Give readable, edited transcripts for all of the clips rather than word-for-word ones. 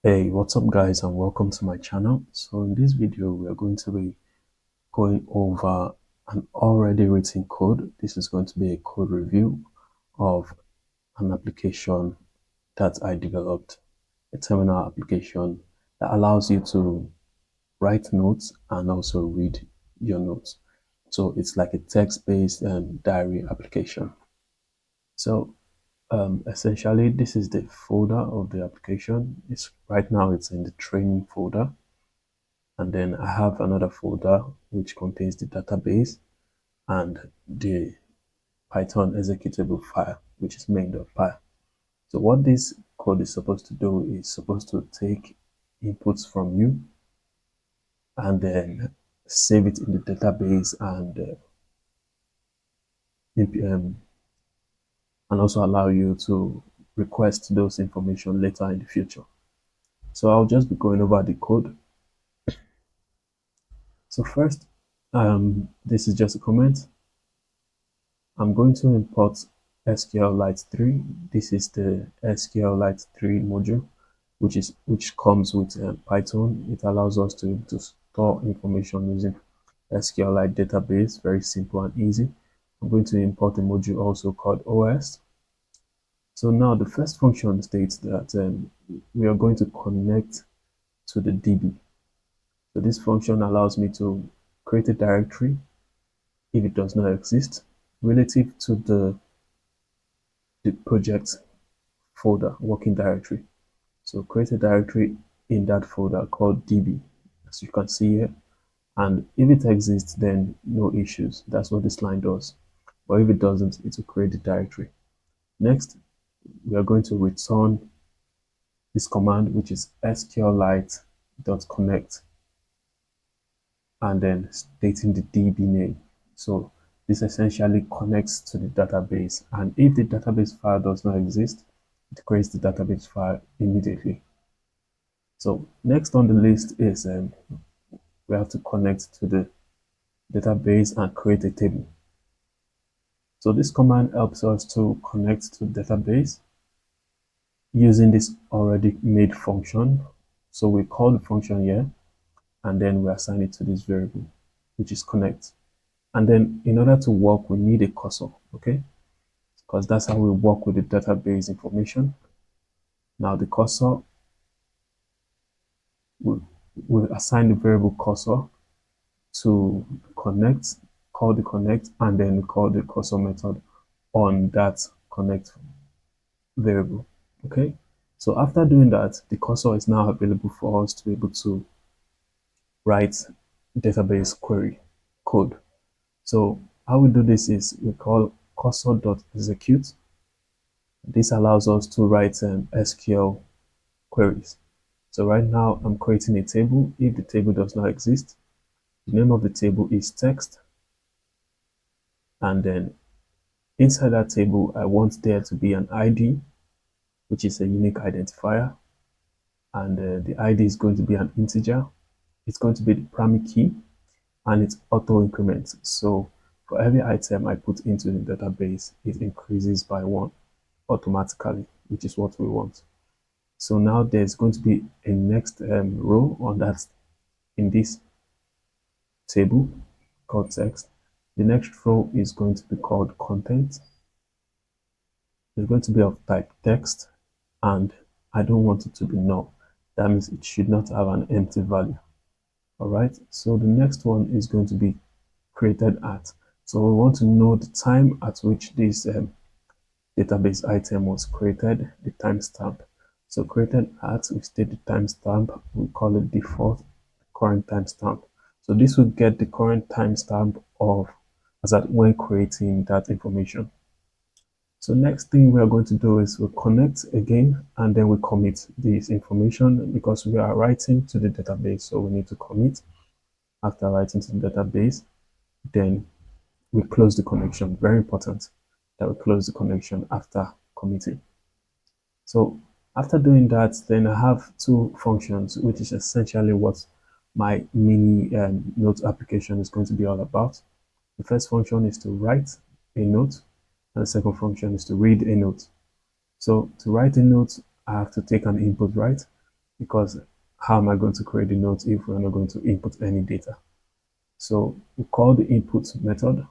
Hey, what's up guys, and welcome to my channel. So in this video we are going to be going over an already written code. This is going to be a code review of an application that I developed, a terminal application that allows you to write notes and also read your notes. So it's like a text-based diary application. So essentially this is the folder of the application. It's right now it's in the training folder. And then I have another folder which contains the database and the Python executable file, which is main.py. So what this code is supposed to do is supposed to take inputs from you and then save it in the database and also allow you to request those information later in the future. So I'll just be going over the code. So first, this is just a comment. I'm going to import SQLite 3. This is the SQLite 3 module, which comes with Python. It allows us to store information using SQLite database, very simple and easy. I'm going to import a module also called OS. So now the first function states that we are going to connect to the DB. So this function allows me to create a directory if it does not exist relative to the project folder, working directory. So create a directory in that folder called DB, as you can see here. And if it exists, then no issues. That's what this line does. But if it doesn't, it will create the directory. Next, we are going to return this command, which is sqlite.connect, and then stating the DB name. So this essentially connects to the database. And if the database file does not exist, it creates the database file immediately. So next on the list is we have to connect to the database and create a table. So this command helps us to connect to the database using this already made function. So we call the function here and then we assign it to this variable, which is connect. And then in order to work, we need a cursor, okay? Because that's how we work with the database information. Now the cursor, we'll assign the variable cursor to connect, call the connect, and then we call the cursor method on that connect variable. Okay, so after doing that, the cursor is now available for us to be able to write database query code. So how we do this is we call cursor.execute. This allows us to write SQL queries. So right now I'm creating a table. If the table does not exist, the name of the table is text, and then inside that table I want there to be an ID, which is a unique identifier, and the ID is going to be an integer. It's going to be the primary key, and it's auto increment. So for every item I put into the database, it increases by 1 automatically, which is what we want. So now there's going to be a next row on that in this table called text. The next row is going to be called content. It's going to be of type text, and I don't want it to be null. That means it should not have an empty value. All right, so the next one is going to be created at. So we want to know the time at which this database item was created, the timestamp. So created at, we state the timestamp, we call it default current timestamp. So this will get the current timestamp of as at when creating that information. So next thing we are going to do is we'll connect again, and then we commit this information because we are writing to the database. So we need to commit. After writing to the database, then we close the connection. Very important that we close the connection after committing. So after doing that, then I have two functions, which is essentially what my mini note application is going to be all about. The first function is to write a note, and the second function is to read a note. So to write a note, I have to take an input, right? because how am I going to create the note if we're not going to input any data? So we call the input method,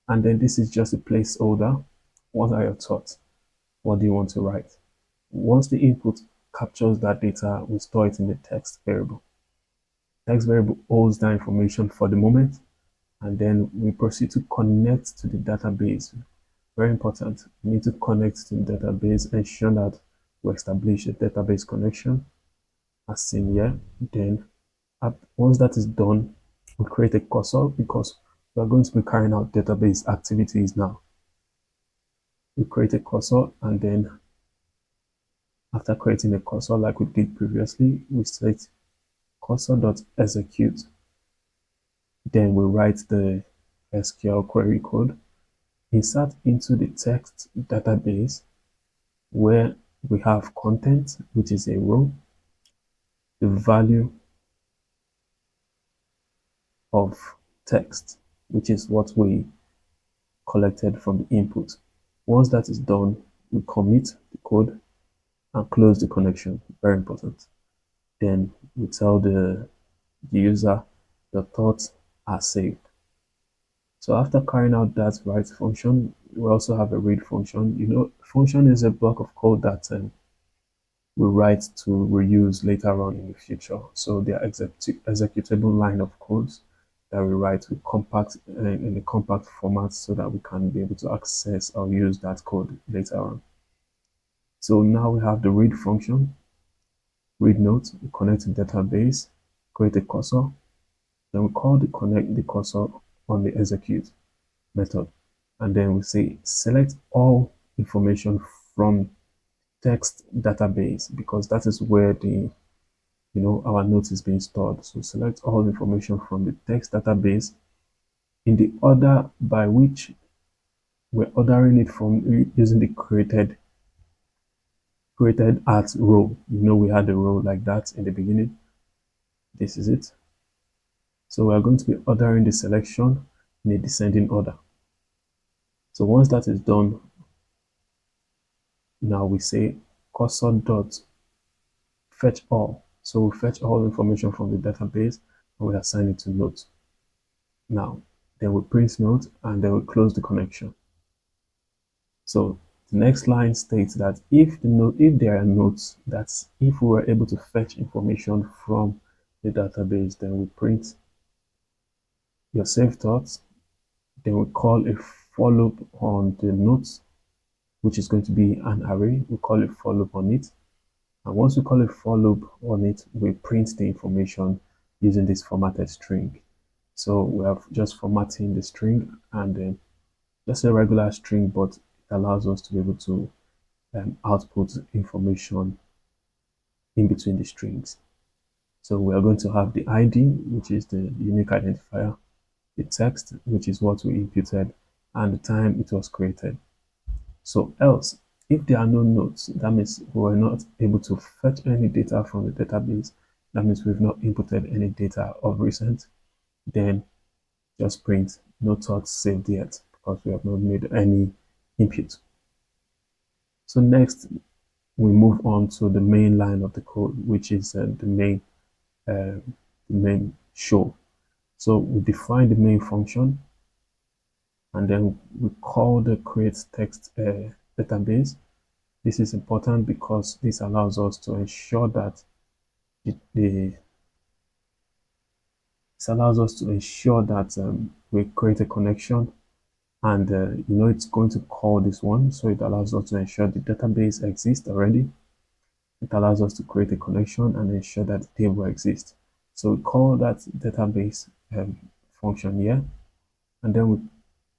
and then this is just a placeholder. What are your thoughts? What do you want to write? Once the input captures that data, we store it in the text variable. Text variable holds that information for the moment, and then we proceed to connect to the database. Very important. We need to connect to the database, ensure that we establish a database connection as seen here. Then once that is done, we create a cursor because we are going to be carrying out database activities now. We create a cursor, and then after creating a cursor like we did previously, we select cursor.execute. Then we write the SQL query code, insert into the text database where we have content, which is a row, the value of text, which is what we collected from the input. Once that is done, we commit the code and close the connection. Very important. Then we tell the user the thoughts are saved. So after carrying out that write function, we also have a read function. You know, function is a block of code that we write to reuse later on in the future. So they are executable line of codes that we write with compact in a compact format so that we can be able to access or use that code later on. So now we have the read function, read note, we connect to database, create a cursor, then we call the connect the cursor on the execute method, and then we say select all information from text database because that is where the our note is being stored. So select all information from the text database in the order by which we're ordering it from using the created at row. We had a row like that in the beginning. This is it. So we are going to be ordering the selection in a descending order. So once that is done, now we say cursor dot fetch all. So we fetch all information from the database and we assign it to note. Now, then we print note and then we close the connection. So the next line states that if there are notes, that's if we were able to fetch information from the database, then we print your saved thoughts. Then we call a for loop on the notes, which is going to be an array. We call a for loop on it. And once we call a for loop on it, we print the information using this formatted string. So we have just formatting the string and then just a regular string, but it allows us to be able to output information in between the strings. So we are going to have the ID, which is the unique identifier, the text, which is what we imputed, and the time it was created. So else, if there are no notes, that means we were not able to fetch any data from the database. That means we've not inputted any data of recent. Then just print no thoughts saved yet because we have not made any input. So next, we move on to the main line of the code, which is the main show. So we define the main function, and then we call the create text database. This is important because this allows us to ensure that we create a connection, and it's going to call this one, so it allows us to ensure the database exists already. It allows us to create a connection and ensure that the table exists. So we call that database function here, and then we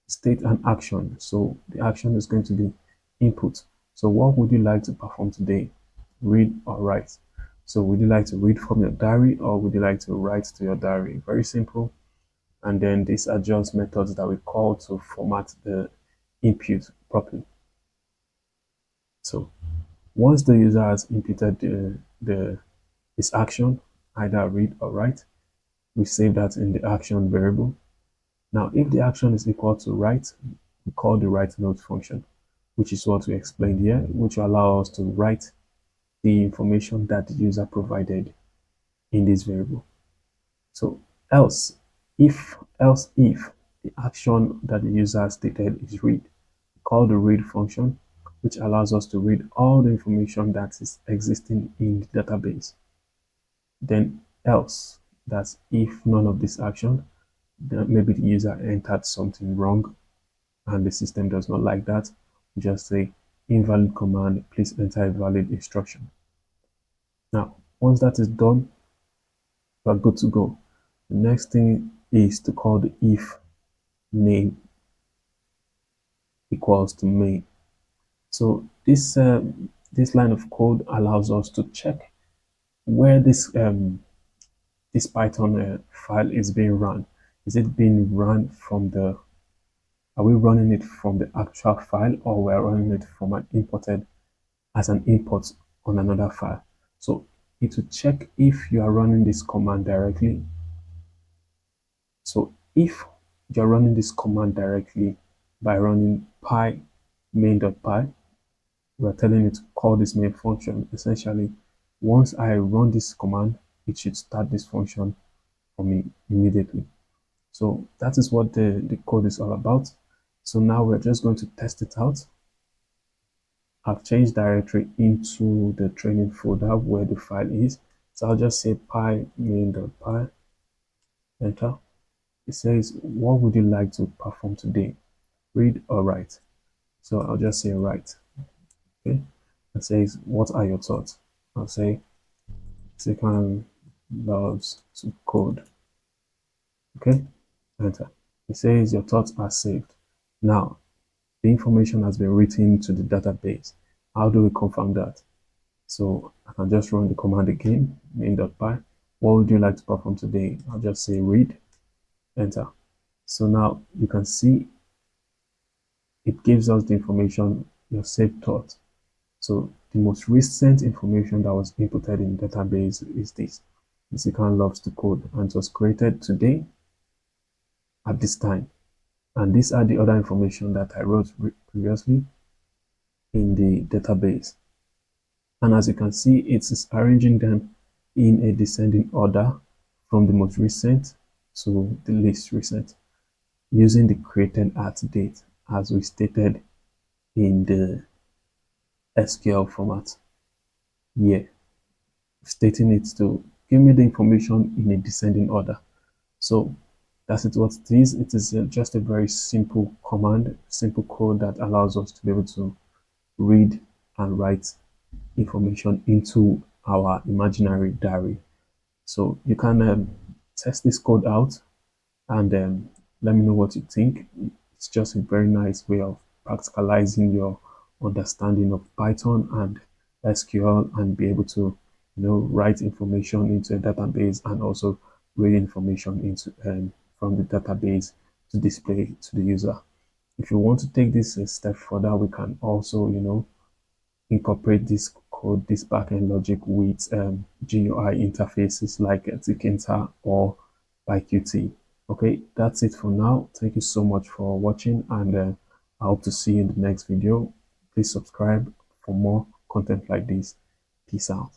state an action. So the action is going to be input. So what would you like to perform today? Read or write? So would you like to read from your diary or would you like to write to your diary? Very simple. And then these are just methods that we call to format the input properly. So once the user has inputted this action, either read or write, we save that in the action variable. Now, if the action is equal to write, we call the write note function, which is what we explained here, which will allow us to write the information that the user provided in this variable. So else if the action that the user stated is read, call the read function, which allows us to read all the information that is existing in the database. Then else, that's if none of this action, then maybe the user entered something wrong and the system does not like that, just say invalid command, please enter a valid instruction. Now, once that is done, we are good to go. The next thing is to call the if name equals to main. So this line of code allows us to check where this Python file is being run. Is it being run from the, are we running it from the actual file, or we're running it from an imported as an import on another file? So it will check if you are running this command directly. So if you're running this command directly by running py main.py, we're telling it to call this main function. Essentially, once I run this command, it should start this function for me immediately. So that is what the code is all about. So now we're just going to test it out. I've changed directory into the training folder where the file is. So I'll just say py main.py, enter. It says, what would you like to perform today? Read or write? So I'll just say write. Okay. It says, what are your thoughts? I'll say, Tikan loves to code. Okay, enter. It says your thoughts are saved. Now, the information has been written to the database. How do we confirm that? So I can just run the command again, main.py. What would you like to perform today? I'll just say read, enter. So now you can see it gives us the information, your saved thought. So the most recent information that was inputted in the database is this. Tikan loves to code, and it was created today at this time. And these are the other information that I wrote previously in the database. And as you can see, it is arranging them in a descending order from the most recent to the least recent, using the created at date as we stated in the SQL format here, stating it to give me the information in a descending order. So that's it. What it is. It is just a very simple command, simple code that allows us to be able to read and write information into our imaginary diary. So you can test this code out and let me know what you think. It's just a very nice way of practicalizing your understanding of Python and SQL, and be able to, write information into a database and also read information into from the database to display to the user. If you want to take this a step further, we can also, incorporate this code, this backend logic with GUI interfaces like Tkinter or PyQt. Okay, that's it for now. Thank you so much for watching, and I hope to see you in the next video. Please subscribe for more content like this. Peace out.